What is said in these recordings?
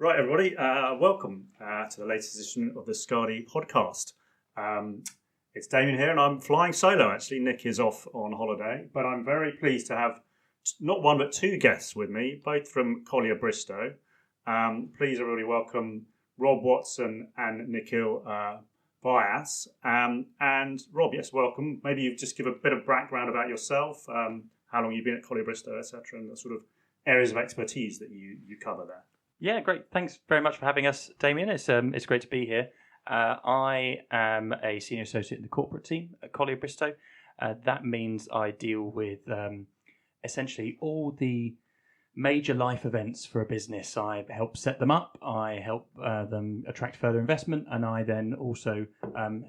Right, everybody, welcome to the latest edition of the Scardy podcast. It's Damian here, and I'm flying solo, actually. Nick is off on holiday, but I'm very pleased to have not one but two guests with me, both from Collyer Bristow. Please, everybody, welcome Rob Watson and Nikhil Vyas. And Rob, yes, welcome. Maybe you just give a bit of background about yourself, how long you've been at Collyer Bristow, etc., and the sort of areas of expertise that you cover there. Yeah, great. Thanks very much for having us, Damian. It's great to be here. I am a senior associate in the corporate team at Collyer Bristow. That means I deal with essentially all the major life events for a business. I help set them up, I help them attract further investment, and I then also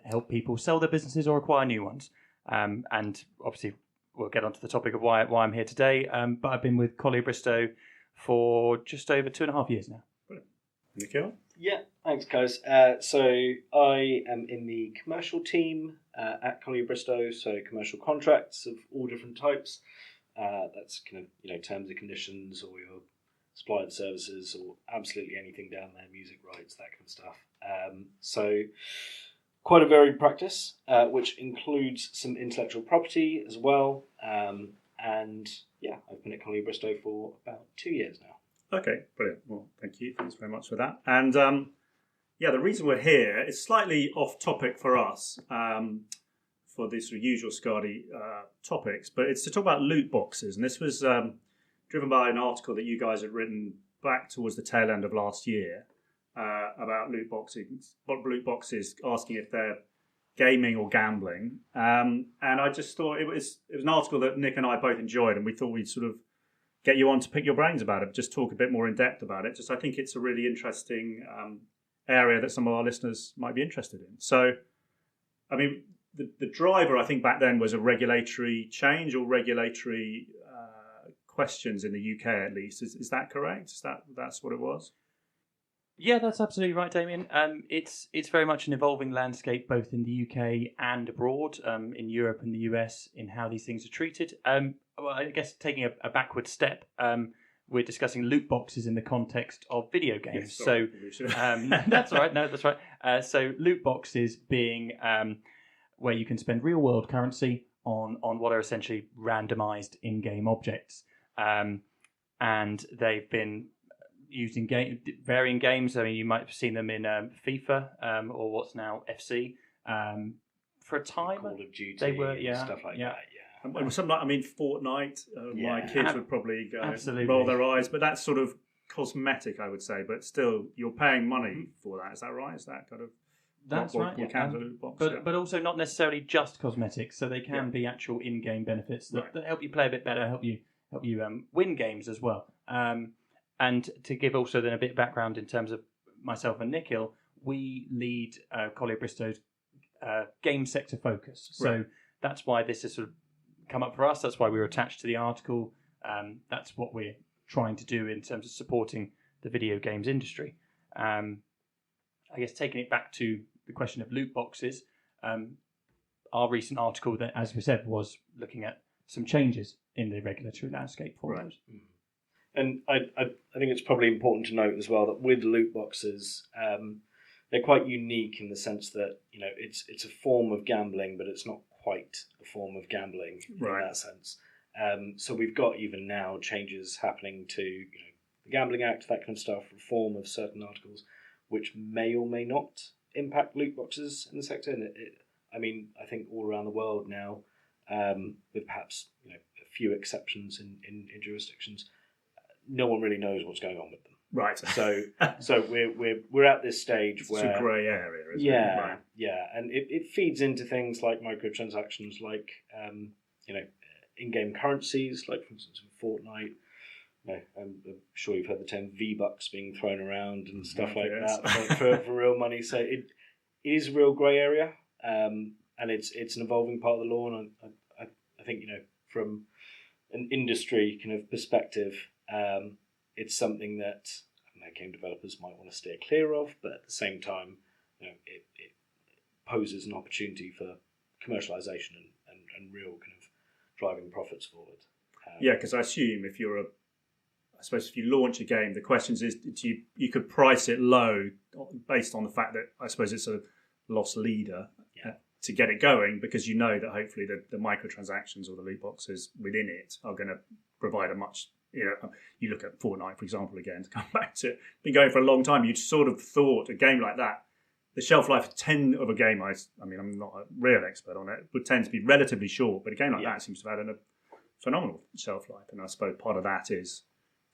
help people sell their businesses or acquire new ones. And obviously, we'll get onto the topic of why I'm here today. But I've been with Collyer Bristow for just over 2.5 years now. Nikhil? Yeah, thanks, guys. So I am in the commercial team at Collyer Bristow, so commercial contracts of all different types. That's kind of, terms and conditions, or your supply of services, or absolutely anything down there, music rights, that kind of stuff. So quite a varied practice, which includes some intellectual property as well. And yeah, I've been at Collyer Bristow for about 2 years now. Okay, brilliant. Well, thank you. Thanks very much for that. And the reason we're here is slightly off topic for us for the sort of usual Scardy topics, but it's to talk about loot boxes. And this was driven by an article that you guys had written back towards the tail end of last year about loot boxes, asking if they're gaming or gambling, and I just thought it was an article that Nick and I both enjoyed, and we thought we'd sort of get you on to pick your brains about it, just talk a bit more in depth about it. I think it's a really interesting area that some of our listeners might be interested in. So, I mean, the driver, I think, back then was a regulatory change or regulatory questions in the UK, at least. Is that correct? That's what it was? Yeah, that's absolutely right, Damian. It's very much an evolving landscape, both in the UK and abroad, in Europe and the US, in how these things are treated. Well, I guess taking a backward step, we're discussing loot boxes in the context of video games. Yes, that's all right. No, that's right. So loot boxes being where you can spend real world currency on what are essentially randomized in-game objects, and they've been used in varying games. I mean, you might have seen them in FIFA or what's now FC. For a time, Call of Duty, they were stuff like that. Yeah. And something like, Fortnite. My kids would probably absolutely roll their eyes, but that's sort of cosmetic, I would say. But still, you're paying money for that. Is that right? Is that kind of that's right? Loot box, but also not necessarily just cosmetics. So they can be actual in-game benefits that help you play a bit better, help you win games as well. And to give also then a bit of background in terms of myself and Nikhil, we lead Collyer Bristow's game sector focus. So that's why this has sort of come up for us. That's why we were attached to the article. That's what we're trying to do in terms of supporting the video games industry. I guess taking it back to the question of loot boxes, our recent article, that, as we said, was looking at some changes in the regulatory landscape for those. And I think it's probably important to note as well that with loot boxes, they're quite unique in the sense that it's a form of gambling, but it's not quite a form of gambling in that sense. So we've got even now changes happening to the Gambling Act, that kind of stuff, reform of certain articles, which may or may not impact loot boxes in the sector. And I think all around the world now, with perhaps a few exceptions in jurisdictions, no one really knows what's going on with them. Right. So we're at this stage where it's a grey area, isn't it? Right. Yeah, and it feeds into things like microtransactions, like in-game currencies, like for instance in Fortnite. I'm sure you've heard the term V-Bucks being thrown around and stuff like that for real money. So it is a real grey area, and it's an evolving part of the law. And I think from an industry kind of perspective, it's something that game developers might want to steer clear of, but at the same time, it poses an opportunity for commercialization and real kind of driving profits forward. Because I assume if you're I suppose if you launch a game, the question is you could price it low based on the fact that I suppose it's a loss leader to get it going, because you know that hopefully the microtransactions or the loot boxes within it are going to provide a much, you look at Fortnite, for example, again, to come back to it, been going for a long time. You'd sort of thought a game like that, the shelf life of a game, I mean, I'm not a real expert on it, would tend to be relatively short, but a game like that seems to have had a phenomenal shelf life. And I suppose part of that is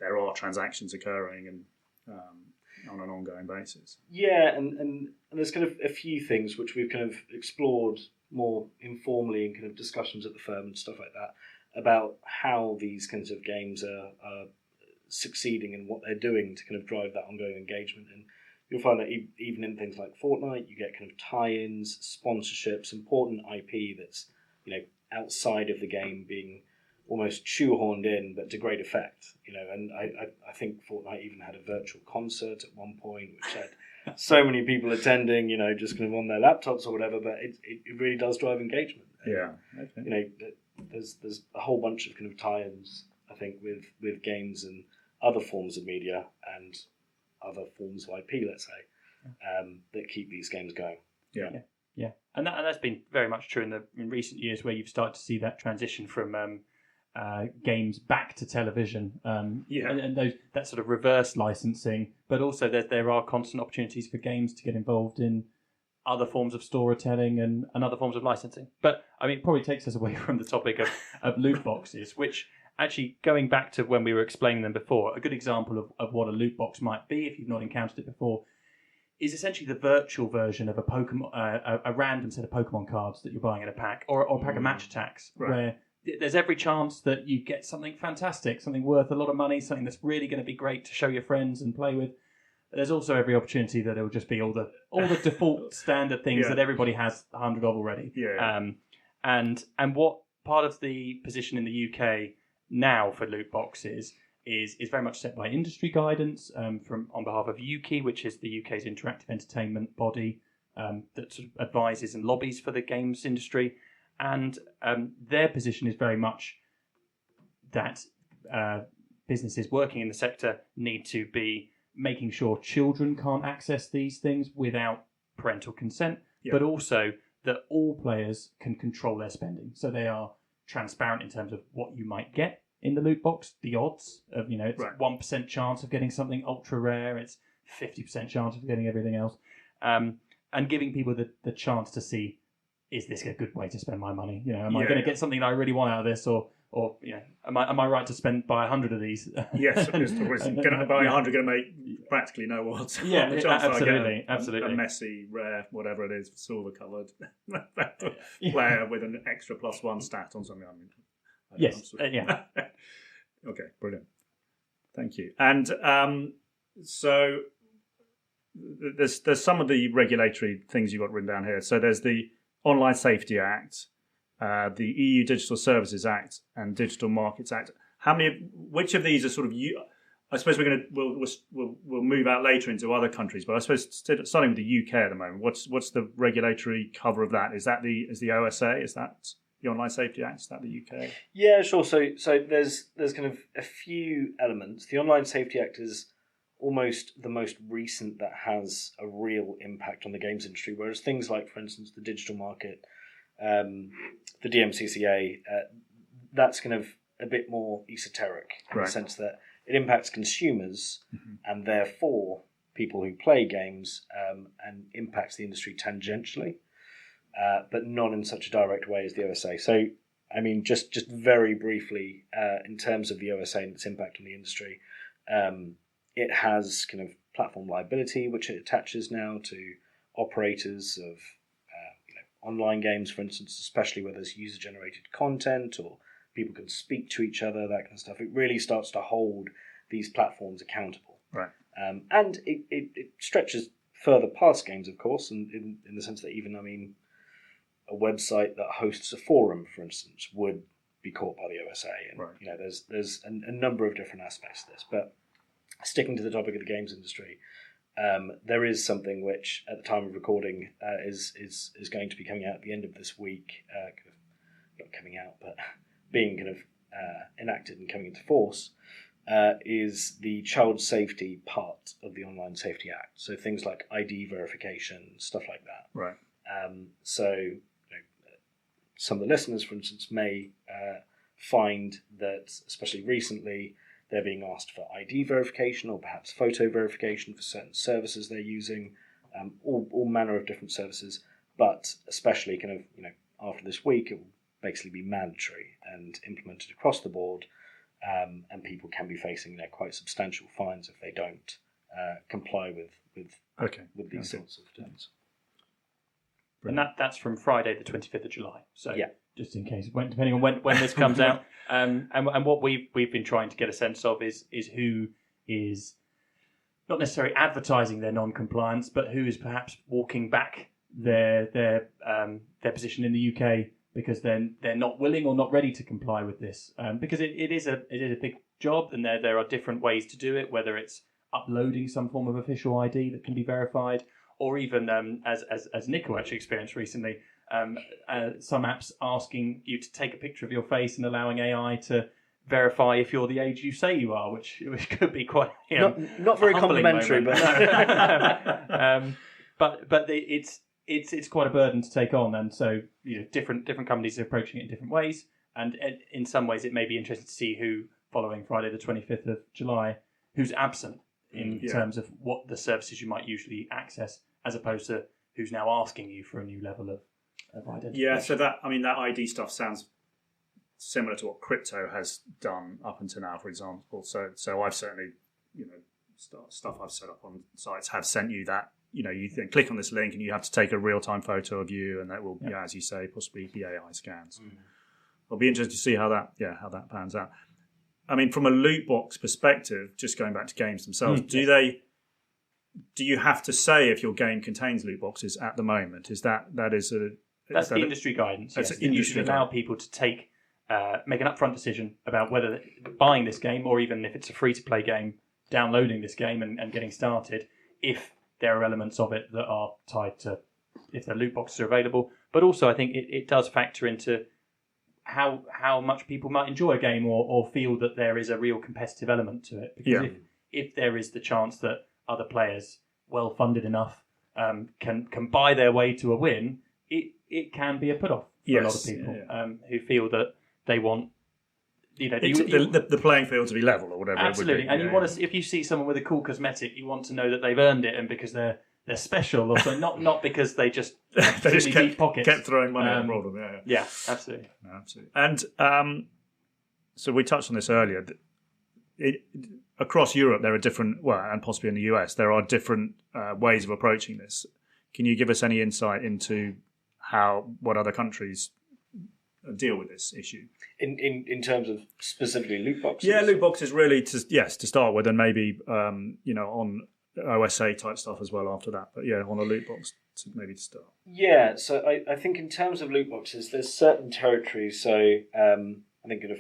there are transactions occurring and on an ongoing basis. Yeah, and there's kind of a few things which we've kind of explored more informally in kind of discussions at the firm and stuff like that about how these kinds of games are succeeding and what they're doing to kind of drive that ongoing engagement. And you'll find that even in things like Fortnite, you get kind of tie-ins, sponsorships, important IP that's outside of the game being almost shoehorned in, but to great effect. And I think Fortnite even had a virtual concert at one point, which had so many people attending, just kind of on their laptops or whatever. But it really does drive engagement. Yeah. Okay. There's a whole bunch of kind of tie-ins, I think, with games and other forms of media and other forms of IP, let's say, that keep these games going. Yeah. And that's been very much true in recent years, where you've started to see that transition from games back to television, and that sort of reverse licensing, but also there are constant opportunities for games to get involved in other forms of storytelling and other forms of licensing. But I mean, it probably takes us away from the topic of loot boxes, which actually, going back to when we were explaining them before, a good example of what a loot box might be, if you've not encountered it before, is essentially the virtual version of a Pokemon, a random set of Pokemon cards that you're buying in a pack, or a pack of match attacks, where there's every chance that you get something fantastic, something worth a lot of money, something that's really going to be great to show your friends and play with. There's also every opportunity that it will just be all the default standard things that everybody has 100 of already. And what part of the position in the UK now for loot boxes is very much set by industry guidance on behalf of UKI, which is the UK's interactive entertainment body that sort of advises and lobbies for the games industry. And their position is very much that businesses working in the sector need to be making sure children can't access these things without parental consent, but also that all players can control their spending. So they are transparent in terms of what you might get in the loot box, the odds of, it's 1% chance of getting something ultra rare, it's 50% chance of getting everything else, and giving people the chance to see, is this a good way to spend my money? Am I going to get something that I really want out of this, or am I right to buy 100 of these? Yes, going to buy 100 going to make practically no odds. Yeah, the chance absolutely. A messy, rare, whatever it is, silver coloured player with an extra +1 stat on something. Okay, brilliant. Thank you. And so there's some of the regulatory things you've got written down here. So there's the Online Safety Act, the EU Digital Services Act, and Digital Markets Act. Which of these are sort of I suppose we'll move out later into other countries, but I suppose starting with the UK at the moment, what's the regulatory cover of that? Is the OSA? Is that the Online Safety Act? Is that the UK? Yeah, sure. So there's kind of a few elements. The Online Safety Act is almost the most recent that has a real impact on the games industry, whereas things like, for instance, the digital market, the DMCCA, that's kind of a bit more esoteric in the sense that it impacts consumers and therefore people who play games and impacts the industry tangentially, but not in such a direct way as the OSA. So, I mean, just very briefly, in terms of the OSA and its impact on the industry, it has kind of platform liability, which it attaches now to operators of online games, for instance, especially where there's user-generated content or people can speak to each other, that kind of stuff. It really starts to hold these platforms accountable. Right. And it stretches further past games, of course, and in the sense that even, a website that hosts a forum, for instance, would be caught by the OSA. And, there's a number of different aspects to this. But sticking to the topic of the games industry, there is something which, at the time of recording, is going to be coming out at the end of this week. Not coming out, but being kind of enacted and coming into force, is the child safety part of the Online Safety Act. So things like ID verification, stuff like that. Right. So some of the listeners, for instance, may find that, especially recently, they're being asked for ID verification or perhaps photo verification for certain services they're using, all manner of different services. But especially after this week, it will basically be mandatory and implemented across the board, and people can be facing quite substantial fines if they don't comply with these sorts of terms. And that's from Friday the 25th of July. So yeah. Just in case, depending on when this comes out. And what we've been trying to get a sense of is who is not necessarily advertising their non-compliance, but who is perhaps walking back their position in the UK because then they're not willing or not ready to comply with this. Because it is a big job, and there are different ways to do it, whether it's uploading some form of official ID that can be verified, or even as Nikhil actually experienced recently, some apps asking you to take a picture of your face and allowing AI to verify if you're the age you say you are, which could be quite not very complimentary, but it's quite a burden to take on, and so different companies are approaching it in different ways, and in some ways it may be interesting to see who, following Friday the 25th of July, who's absent in terms of what the services you might usually access, as opposed to who's now asking you for a new level of identification. Yeah, so that ID stuff sounds similar to what crypto has done up until now, for example. So I've certainly, stuff I've set up on sites have sent you that. You can click on this link and you have to take a real-time photo of you, and that will, as you say, possibly be AI scans. It'll be interesting to see how that pans out. I mean, from a loot box perspective, just going back to games themselves, do you have to say if your game contains loot boxes at the moment? That's the industry guidance. Yes. You should allow people to make an upfront decision about whether buying this game, or even if it's a free-to-play game, downloading this game and getting started, if there are elements of it that are tied to if the loot boxes are available. But also, I think it does factor into how much people might enjoy a game or feel that there is a real competitive element to it. Because if there is the chance that other players, well-funded enough, can buy their way to a win, it can be a put-off for a lot of people who feel that they want the playing field to be level or whatever. Absolutely, and you want to. If you see someone with a cool cosmetic, you want to know that they've earned it, and because they're special, or so, not because they just deep pockets. Kept throwing money at the problem. Yeah, absolutely. No, absolutely. And so we touched on this earlier. Across Europe, there are different, and possibly in the US, there are different ways of approaching this. Can you give us any insight into what other countries deal with this issue? In terms of specifically loot boxes? Yeah, loot boxes really to start with, and maybe on OSA type stuff as well after that. But on a loot box to start. Yeah, so I think in terms of loot boxes, there's certain territories. So I think of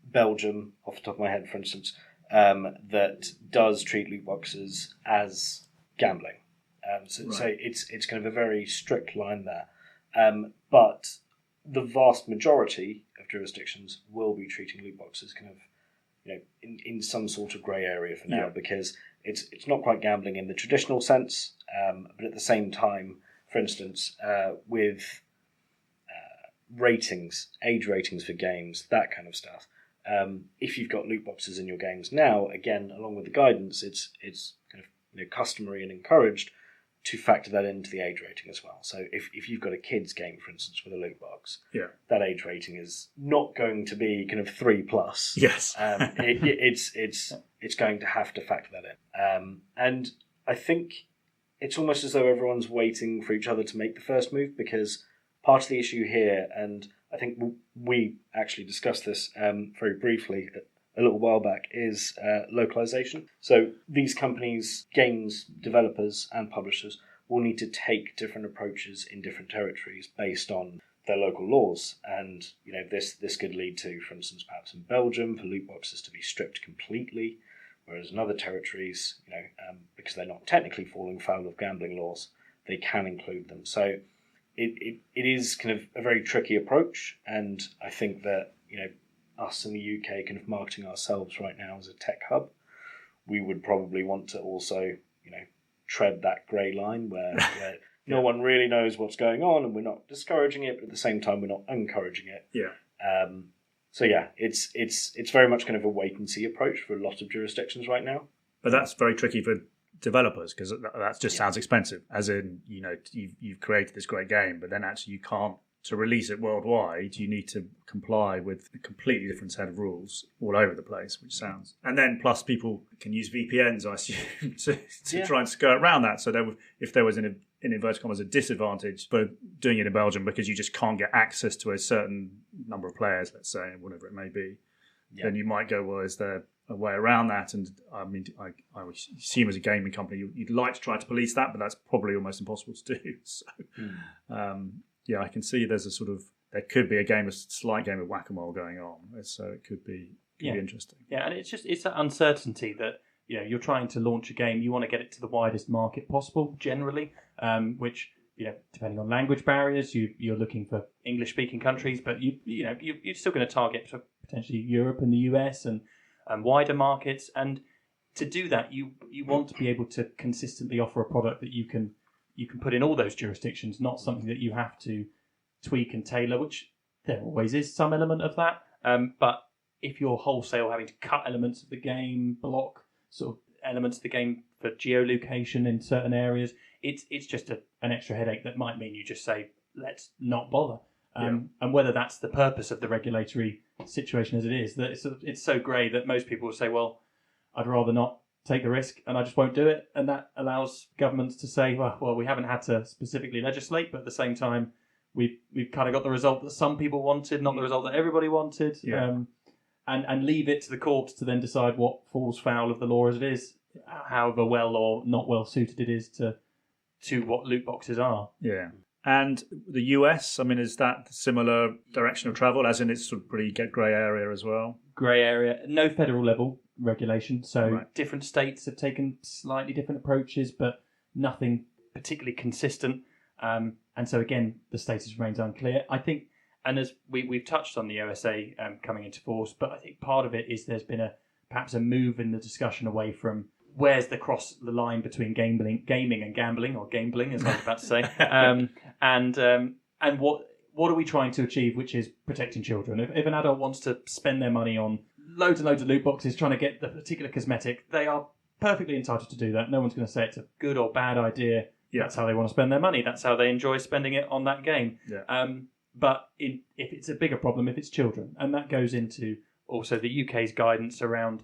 Belgium off the top of my head, for instance, that does treat loot boxes as gambling. So it's kind of a very strict line there. But the vast majority of jurisdictions will be treating loot boxes kind of, in some sort of grey area for now, because it's not quite gambling in the traditional sense, but at the same time, for instance, with age ratings for games, that kind of stuff. If you've got loot boxes in your games now, again, along with the guidance, it's kind of customary and encouraged to factor that into the age rating as well. So if you've got a kids game, for instance, with a loot box, that age rating is not going to be kind of 3+. Yes, it's going to have to factor that in. And I think it's almost as though everyone's waiting for each other to make the first move, because part of the issue here, and I think we actually discussed this very briefly a little while back, is localization. So these companies, games developers and publishers, will need to take different approaches in different territories based on their local laws. And this could lead to, for instance, perhaps in Belgium, for loot boxes to be stripped completely, whereas in other territories, because they're not technically falling foul of gambling laws, they can include them. So it is kind of a very tricky approach, and I think that us in the UK kind of marketing ourselves right now as a tech hub, we would probably want to also, tread that grey line where no one really knows what's going on, and we're not discouraging it, but at the same time we're not encouraging it. Yeah. So yeah, it's very much kind of a wait and see approach for a lot of jurisdictions right now. But that's very tricky for developers because that just sounds expensive. As in, you've created this great game, but then actually you can't. To release it worldwide, you need to comply with a completely different set of rules all over the place, which sounds... And then plus people can use VPNs, I assume, to try and skirt around that. So if there was, in inverted commas, a disadvantage for doing it in Belgium because you just can't get access to a certain number of players, let's say, whatever it may be, then you might go, well, is there a way around that? And I mean, I assume as a gaming company, you'd like to try to police that, but that's probably almost impossible to do. So... Yeah, I can see there's there could be a slight game of whack-a-mole going on, so it could be interesting. Yeah, and it's that uncertainty that you're trying to launch a game, you want to get it to the widest market possible generally, which depending on language barriers, you're looking for English-speaking countries, but you're still going to target potentially Europe and the US and wider markets, and to do that, you want to be able to consistently offer a product that you can put in all those jurisdictions, not something that you have to tweak and tailor, which there always is some element of that. But if you're wholesale having to cut elements of the game, block sort of elements of the game for geolocation in certain areas, it's just an extra headache that might mean you just say, let's not bother. And whether that's the purpose of the regulatory situation as it is, that it's so grey that most people will say, well, I'd rather not take the risk and I just won't do it, and that allows governments to say, well, we haven't had to specifically legislate, but at the same time we've kind of got the result that some people wanted, not the result that everybody wanted, and leave it to the courts to then decide what falls foul of the law as it is, however well or not well suited it is to what loot boxes are. And the US, I mean, is that similar direction of travel, as in it's sort of pretty grey area as well? Grey area, no federal level regulation, so different states have taken slightly different approaches, but nothing particularly consistent. And so again, the status remains unclear. I think, and as we've touched on the OSA coming into force, but I think part of it is there's been perhaps a move in the discussion away from where's the line between gaming and gambling, or gambling, as I was about to say, and what are we trying to achieve, which is protecting children. If an adult wants to spend their money on loads and loads of loot boxes trying to get the particular cosmetic, they are perfectly entitled to do that. No one's going to say it's a good or bad idea. That's how they want to spend their money. That's how they enjoy spending it on that game. But if it's a bigger problem, if it's children, and that goes into also the UK's guidance around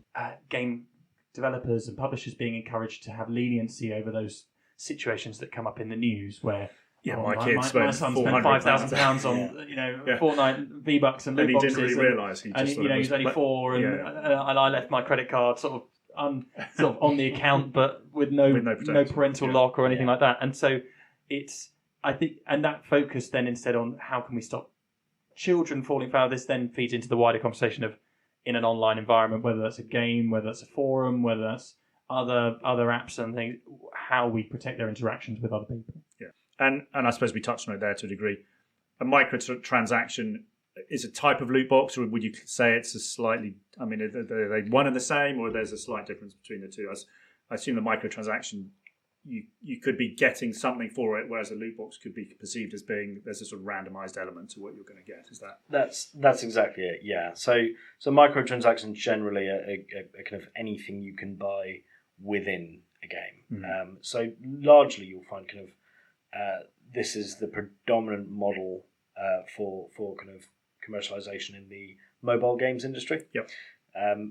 game developers and publishers being encouraged to have leniency over those situations that come up in the news where my son spent £5,000 on Fortnite V-Bucks and loot boxes, he didn't really realise he he's only 4, and I left my credit card sort of on the account, but with no parental lock or anything like that. And so I think that focus then instead on how can we stop children falling foul, this then feeds into the wider conversation of in an online environment, whether that's a game, whether that's a forum, whether that's other apps and things, how we protect their interactions with other people. And I suppose we touched on it there to a degree. A microtransaction is a type of loot box, or would you say it's a slightly... I mean, are they one and the same, or there's a slight difference between the two? I assume the microtransaction, you could be getting something for it, whereas a loot box could be perceived as being... There's a sort of randomised element to what you're going to get. Is that... That's exactly it, yeah. So microtransactions generally are kind of anything you can buy within a game. Mm-hmm. So largely you'll find kind of this is the predominant model for kind of commercialization in the mobile games industry. Yep.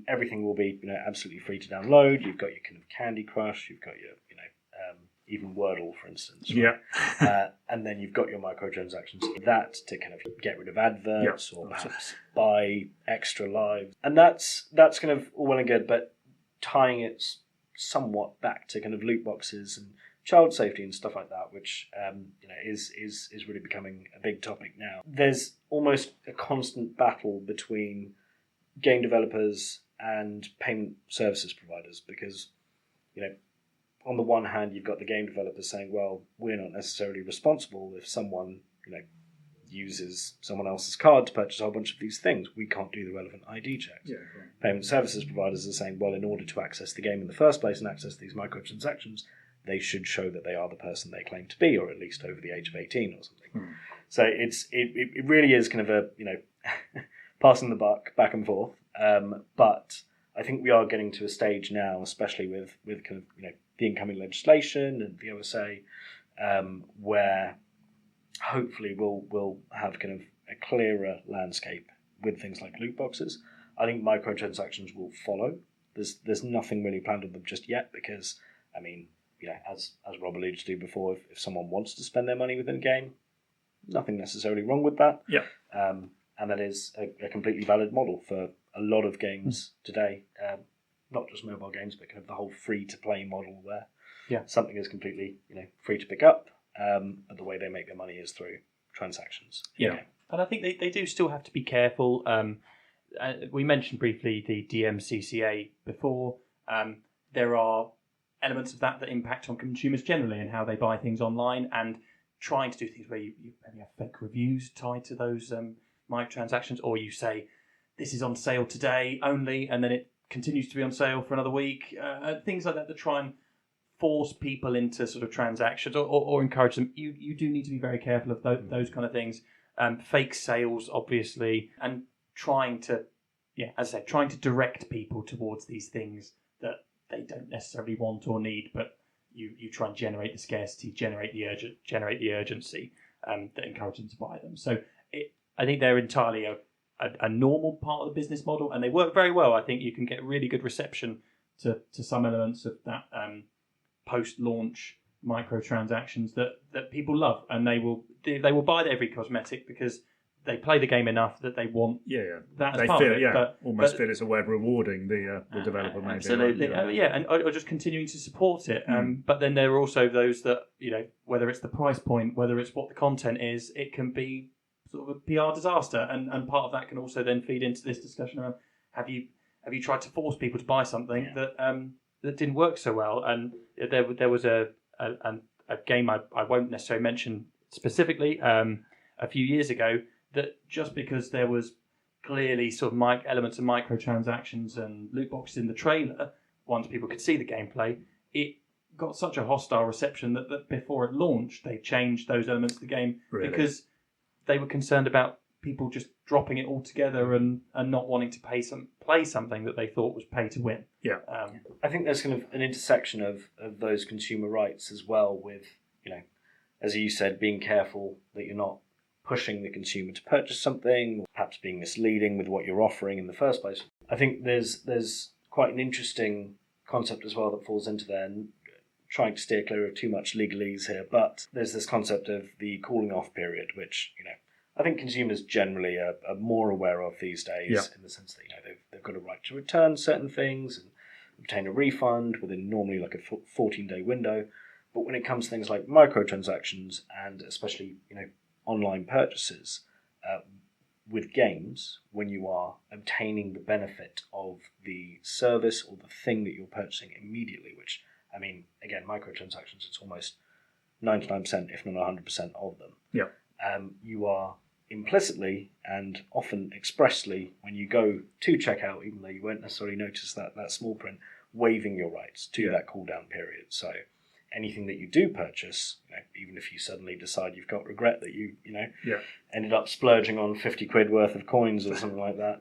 Everything will be absolutely free to download. You've got your kind of Candy Crush. You've got your even Wordle, for instance. Right? Yeah. And then you've got your microtransactions. That to kind of get rid of adverts or perhaps buy extra lives. And that's kind of all well and good, but tying it somewhat back to kind of loot boxes and child safety and stuff like that, which is really becoming a big topic now. There's almost a constant battle between game developers and payment services providers because, on the one hand, you've got the game developers saying, well, we're not necessarily responsible if someone, uses someone else's card to purchase a whole bunch of these things. We can't do the relevant ID checks. Yeah, right. Payment services providers are saying, well, in order to access the game in the first place and access these microtransactions, they should show that they are the person they claim to be, or at least over the age of 18 or something. So it really is kind of a, passing the buck back and forth. But I think we are getting to a stage now, especially with kind of, the incoming legislation and the OSA, where hopefully we'll have kind of a clearer landscape with things like loot boxes. I think microtransactions will follow. There's nothing really planned on them just yet because, as Rob alluded to before, if someone wants to spend their money within a game, nothing necessarily wrong with that. Yeah. And that is a completely valid model for a lot of games today, not just mobile games, but kind of the whole free-to-play model where something is completely free to pick up, but the way they make their money is through transactions. Yeah. And I think they do still have to be careful. We mentioned briefly the DMCCA before. There are elements of that impact on consumers generally and how they buy things online, and trying to do things where you maybe have fake reviews tied to those microtransactions, or you say this is on sale today only, and then it continues to be on sale for another week. Things like that try and force people into sort of transactions or encourage them. You do need to be very careful of those kind of things. Fake sales, obviously, and trying to direct people towards these things that they don't necessarily want or need, but you try and generate the scarcity, generate the urgency that encourages them to buy them. So I think they're entirely a normal part of the business model, and they work very well. I think you can get really good reception to some elements of that post-launch microtransactions that people love, and they will buy every cosmetic because they play the game enough that they want that as they part feel, of it. But feel it's a way of rewarding the developer, maybe. Absolutely, or just continuing to support it. But then there are also those that, whether it's the price point, whether it's what the content is, it can be sort of a PR disaster, and part of that can also then feed into this discussion around have you tried to force people to buy something that didn't work so well. And there was a game I won't necessarily mention specifically a few years ago, that just because there was clearly sort of elements of microtransactions and loot boxes in the trailer, once people could see the gameplay, it got such a hostile reception that before it launched, they changed those elements of the game because they were concerned about people just dropping it altogether and not wanting to play something that they thought was pay to win. Yeah. I think there's kind of an intersection of those consumer rights as well with, as you said, being careful that you're not pushing the consumer to purchase something, or perhaps being misleading with what you're offering in the first place. I think there's quite an interesting concept as well that falls into there, and trying to steer clear of too much legalese here, but there's this concept of the cooling off period, which, I think consumers generally are more aware of these days, in the sense that, they've got a right to return certain things and obtain a refund within normally like a 14-day window. But when it comes to things like microtransactions and especially, online purchases with games, when you are obtaining the benefit of the service or the thing that you're purchasing immediately, which, again, microtransactions, it's almost 99%, if not 100% of them. Yeah. You are implicitly and often expressly, when you go to checkout, even though you won't necessarily notice that small print, waiving your rights to that cool-down period. So anything that you do purchase, even if you suddenly decide you've got regret that you ended up splurging on 50 quid worth of coins or something like that,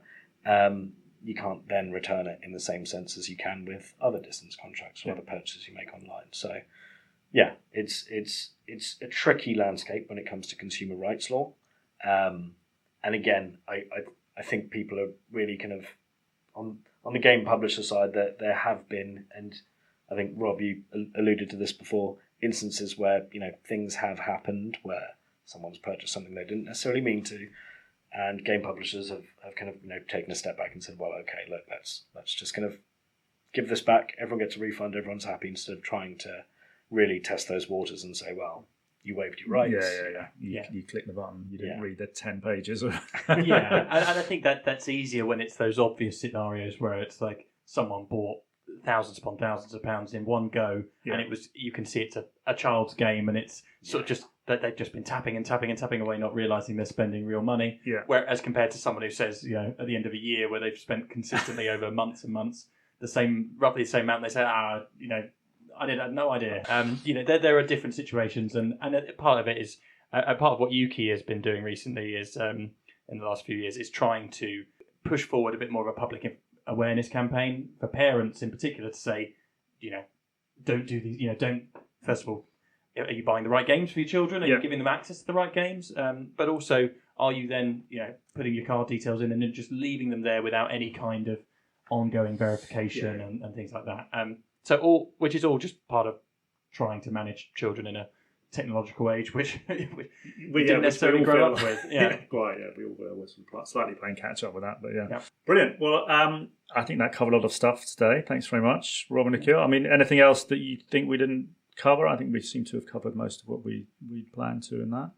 you can't then return it in the same sense as you can with other distance contracts or other purchases you make online. So, it's a tricky landscape when it comes to consumer rights law. And again, I think people are really kind of on the game publisher side that there have been, and I think, Rob, you alluded to this before, instances where, things have happened where someone's purchased something they didn't necessarily mean to, and game publishers have kind of, taken a step back and said, well, okay, look, let's just kind of give this back, everyone gets a refund, everyone's happy, instead of trying to really test those waters and say, well, you waived your rights. You click the button, you didn't read the 10 pages. And I think that's easier when it's those obvious scenarios where it's like someone bought thousands upon thousands of pounds in one go, and you can see it's a child's game, and it's sort of just that they've just been tapping and tapping and tapping away, not realising they're spending real money. Yeah. Whereas compared to someone who says, at the end of a year where they've spent consistently over months and months roughly the same amount, they say, I had no idea. There are different situations, and part of it is a part of what Yuki has been doing recently is in the last few years is trying to push forward a bit more of a public awareness campaign for parents in particular to say, don't do these, don't, first of all, are you buying the right games for your children? Are you giving them access to the right games? But also, are you then, putting your card details in and then just leaving them there without any kind of ongoing verification and things like that? Which is all just part of trying to manage children in a technological age, which we didn't necessarily grow up with. Quite. Yeah, we all were slightly playing catch up with that, but brilliant. Well, I think that covered a lot of stuff today. Thanks very much, Rob and Nikhil. I mean, anything else that you think we didn't cover? I think we seem to have covered most of what we planned to in that.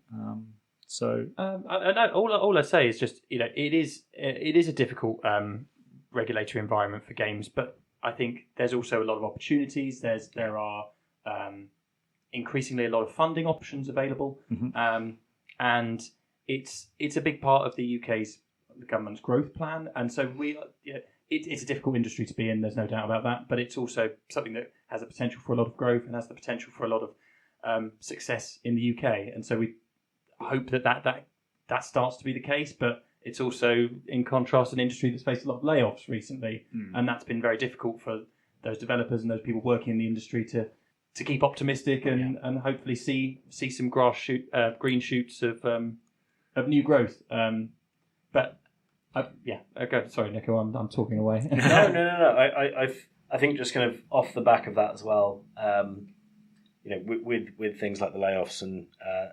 All I say is just it is a difficult regulatory environment for games, but I think there's also a lot of opportunities. There are increasingly a lot of funding options available, and it's a big part of the government's growth plan. And so it's a difficult industry to be in. There's no doubt about that. But it's also something that has the potential for a lot of growth and has the potential for a lot of success in the UK. And so we hope that starts to be the case. But it's also, in contrast, an industry that's faced a lot of layoffs recently, and that's been very difficult for those developers and those people working in the industry to keep optimistic and hopefully see some green shoots of new growth. Sorry, Nico, I'm talking away. No. I think just kind of off the back of that as well, with things like the layoffs and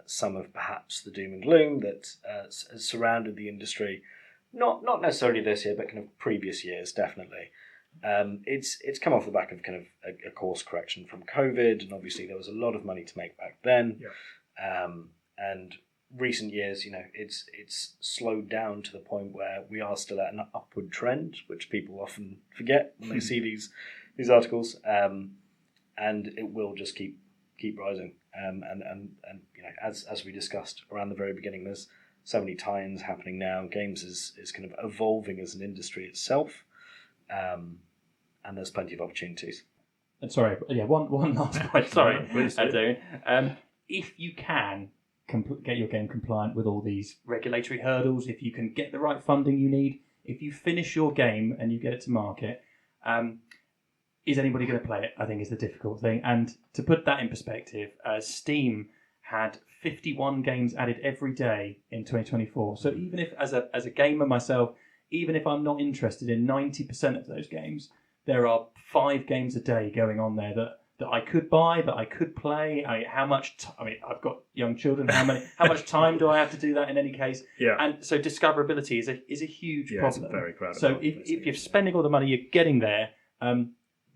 some of perhaps the doom and gloom that has surrounded the industry, not necessarily this year, but kind of previous years, definitely. It's come off the back of kind of a course correction from COVID, and obviously there was a lot of money to make back then. And recent years, it's slowed down to the point where we are still at an upward trend, which people often forget when they see these articles. And it will just keep rising. And as we discussed around the very beginning, there's so many tie-ins happening now. Games is kind of evolving as an industry itself. And there's plenty of opportunities. And sorry, one last point. Sorry, if you can get your game compliant with all these regulatory hurdles, if you can get the right funding you need, if you finish your game and you get it to market, is anybody going to play it? I think is the difficult thing. And to put that in perspective, Steam had 51 games added every day in 2024. So even if, as a gamer myself, even if I'm not interested in 90% of those games, there are 5 games a day going on there that I could buy, that I could play. I've got young children. How much time do I have to do that in any case? Yeah. And so discoverability is a huge problem. It's very crowded. So if you're spending all the money, you're getting there.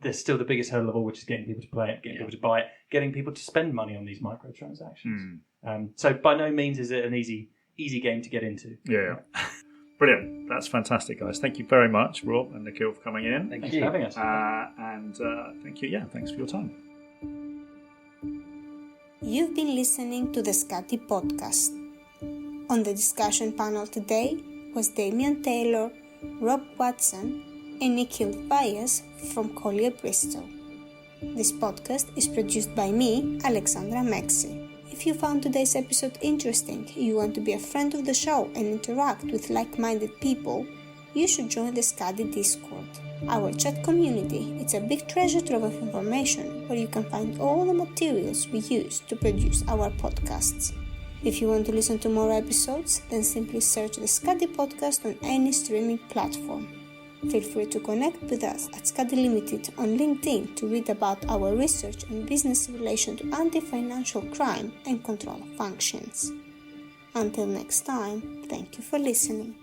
There's still the biggest hurdle of all, which is getting people to play it, getting people to buy it, getting people to spend money on these microtransactions. So by no means is it an easy game to get into. Yeah. Brilliant. That's fantastic, guys. Thank you very much, Rob and Nikhil, for coming in. Thanks for having us. And thank you. Yeah, thanks for your time. You've been listening to the Scotty podcast. On the discussion panel today was Damian Taylor, Rob Watson, and Nikhil Vyas from Collyer Bristow. This podcast is produced by me, Alexandra Mexi. If you found today's episode interesting, you want to be a friend of the show and interact with like-minded people, you should join the Scuddy Discord. Our chat community is a big treasure trove of information where you can find all the materials we use to produce our podcasts. If you want to listen to more episodes, then simply search the Scuddy podcast on any streaming platform. Feel free to connect with us at Scuddy Limited on LinkedIn to read about our research and business relation to anti-financial crime and control functions. Until next time, thank you for listening.